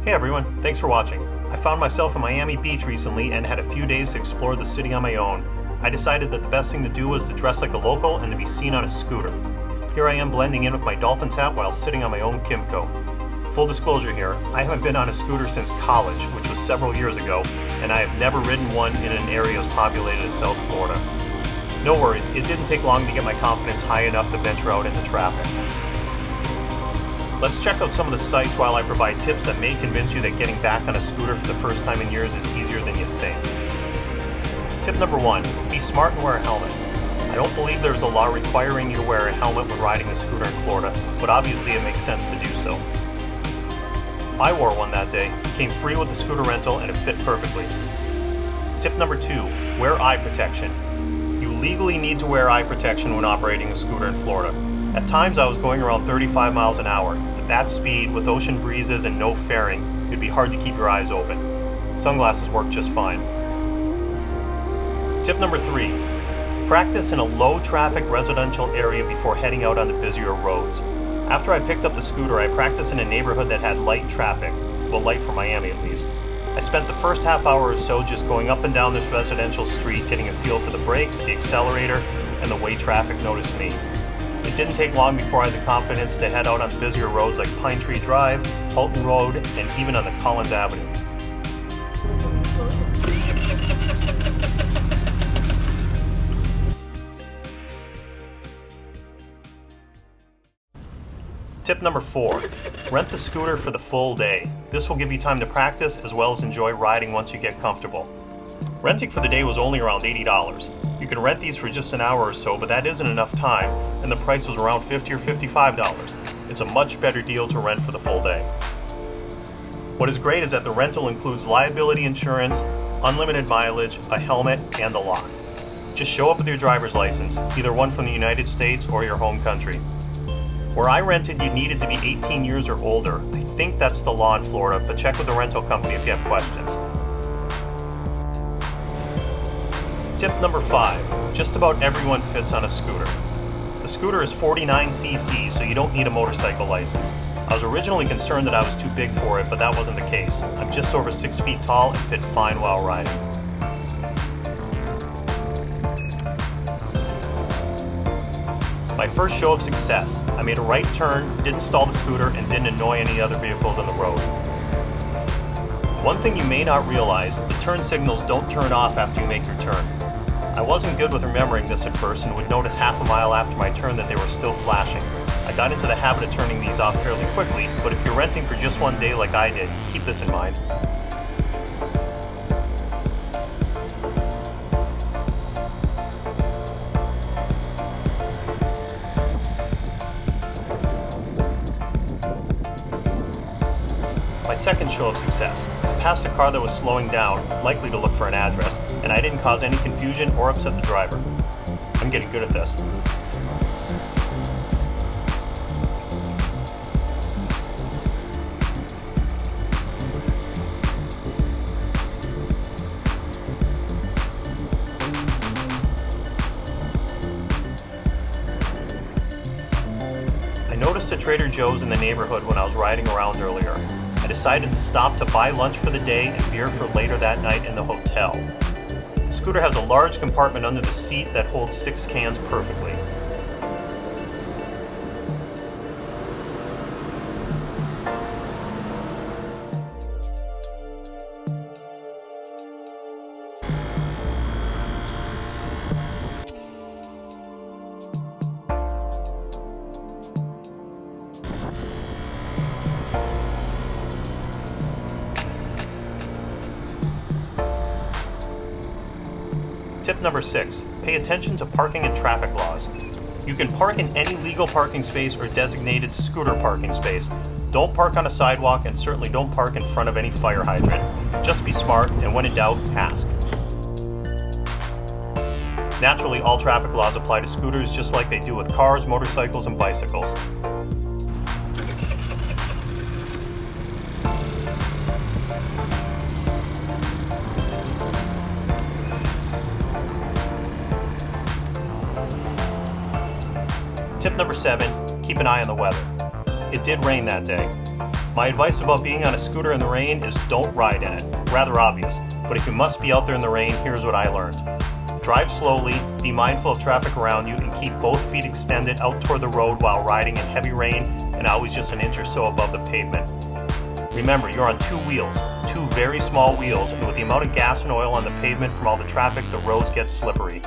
Hey everyone, thanks for watching. I found myself in Miami Beach recently and had a few days to explore the city on my own. I decided that the best thing to do was to dress like a local and to be seen on a scooter. Here I am blending in with my Dolphins hat while sitting on my own Kymco. Full disclosure here, I haven't been on a scooter since college, which was several years ago, and I have never ridden one in an area as populated as South Florida. No worries, it didn't take long to get my confidence high enough to venture out into traffic. Let's check out some of the sites while I provide tips that may convince you that getting back on a scooter for the first time in years is easier than you think. Tip number 1, be smart and wear a helmet. I don't believe there's a law requiring you to wear a helmet when riding a scooter in Florida, but obviously it makes sense to do so. I wore one that day, came free with the scooter rental, and it fit perfectly. Tip number 2, wear eye protection. You legally need to wear eye protection when operating a scooter in Florida. At times I was going around 35 miles an hour. At that speed, with ocean breezes and no fairing, it'd be hard to keep your eyes open. Sunglasses work just fine. Tip number 3, practice in a low-traffic residential area before heading out onto busier roads. After I picked up the scooter, I practiced in a neighborhood that had light traffic, well, light for Miami at least. I spent the first half hour or so just going up and down this residential street, getting a feel for the brakes, the accelerator, and the way traffic noticed me. It didn't take long before I had the confidence to head out on busier roads like Pine Tree Drive, Halton Road, and even on the Collins Avenue. Tip number 4, rent the scooter for the full day. This will give you time to practice as well as enjoy riding once you get comfortable. Renting for the day was only around $80. You can rent these for just an hour or so, but that isn't enough time, and the price was around $50 or $55. It's a much better deal to rent for the full day. What is great is that the rental includes liability insurance, unlimited mileage, a helmet, and a lock. Just show up with your driver's license, either one from the United States or your home country. Where I rented, you needed to be 18 years or older. I think that's the law in Florida, but check with the rental company if you have questions. Tip number 5, just about everyone fits on a scooter. The scooter is 49cc, so you don't need a motorcycle license. I was originally concerned that I was too big for it, but that wasn't the case. I'm just over 6 feet tall and fit fine while riding. My first show of success. I made a right turn, didn't stall the scooter, and didn't annoy any other vehicles on the road. One thing you may not realize, the turn signals don't turn off after you make your turn. I wasn't good with remembering this at first and would notice half a mile after my turn that they were still flashing. I got into the habit of turning these off fairly quickly, but if you're renting for just one day like I did, keep this in mind. My second show of success. I passed a car that was slowing down, likely to look for an address, and I didn't cause any confusion or upset the driver. I'm getting good at this. I noticed a Trader Joe's in the neighborhood when I was riding around earlier. I decided to stop to buy lunch for the day and beer for later that night in the hotel. The scooter has a large compartment under the seat that holds 6 cans perfectly. Tip number 6, pay attention to parking and traffic laws. You can park in any legal parking space or designated scooter parking space. Don't park on a sidewalk and certainly don't park in front of any fire hydrant. Just be smart and when in doubt, ask. Naturally, all traffic laws apply to scooters just like they do with cars, motorcycles, and bicycles. Tip number 7, keep an eye on the weather. It did rain that day. My advice about being on a scooter in the rain is don't ride in it. Rather obvious, but if you must be out there in the rain, here's what I learned. Drive slowly, be mindful of traffic around you, and keep both feet extended out toward the road while riding in heavy rain and always just an inch or so above the pavement. Remember, you're on two wheels, two very small wheels, and with the amount of gas and oil on the pavement from all the traffic, the roads get slippery.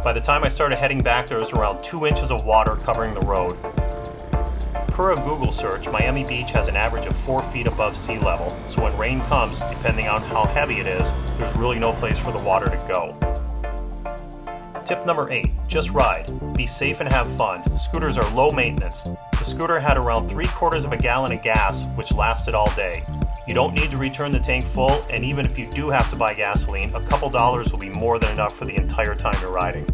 By the time I started heading back, there was around 2 inches of water covering the road. Per a Google search, Miami Beach has an average of 4 feet above sea level, so when rain comes, depending on how heavy it is, there's really no place for the water to go. Tip number 8, just ride. Be safe and have fun. Scooters are low maintenance. The scooter had around 3/4 of a gallon of gas, which lasted all day. You don't need to return the tank full, and even if you do have to buy gasoline, a couple dollars will be more than enough for the entire time you're riding.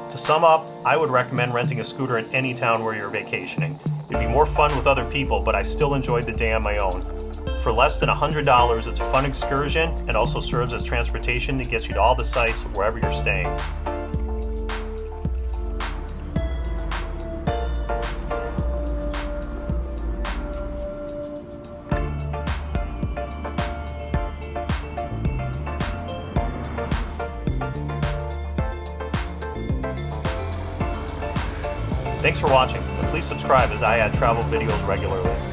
To sum up, I would recommend renting a scooter in any town where you're vacationing. It'd be more fun with other people, but I still enjoyed the day on my own. For less than $100, it's a fun excursion and also serves as transportation that gets you to all the sites wherever you're staying. Thanks for watching, and please subscribe as I add travel videos regularly.